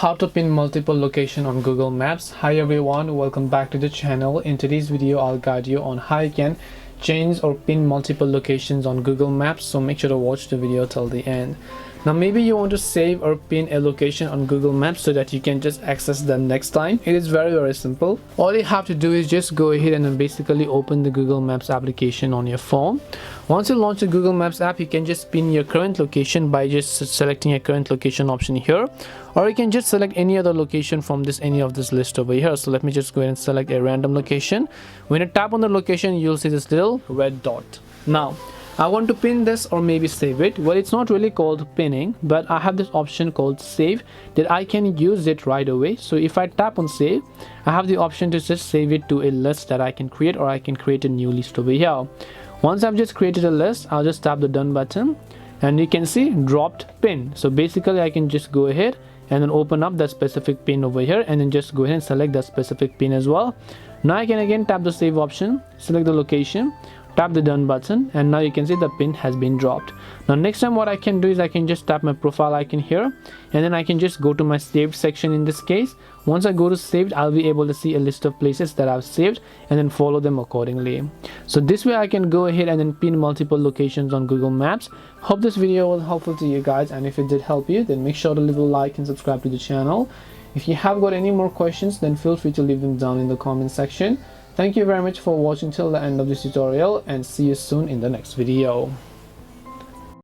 How to pin multiple location on Google Maps. Hi everyone, welcome back to the channel. In today's video I'll guide you on how you can change or pin multiple locations on Google Maps, so make sure to watch the video till the end. Now maybe you want to save or pin a location on Google Maps so that you can just access them next time. It is very simple. All you have to do is just go ahead and then basically open the Google Maps application on your phone. Once you launch the Google Maps app, you can just pin your current location by just selecting a current location option here, or you can just select any other location from any of this list over here. So let me just go ahead and select a random location. When you tap on the location, you'll see this little red dot. Now I want to pin this or maybe save it. Well, it's not really called pinning, but I have this option called save that I can use it right away. So if I tap on save, I have the option to just save it to a list that I can create, or I can create a new list over here. Once I've just created a list, I'll just tap the done button and you can see dropped pin. So basically I can just go ahead and then open up that specific pin over here and then just go ahead and select that specific pin as well. Now I can again tap the save option, select the location, tap the done button, and now you can see the pin has been dropped. Now next time what I can do is I can just tap my profile icon here and then I can just go to my saved section. In this case, once I go to saved, I'll be able to see a list of places that I've saved and then follow them accordingly. So this way I can go ahead and then pin multiple locations on Google Maps. Hope this video was helpful to you guys, and if it did help you, then make sure to leave a like and subscribe to the channel. If you have got any more questions, then feel free to leave them down in the comment section. Thank you very much for watching till the end of this tutorial, and see you soon in the next video.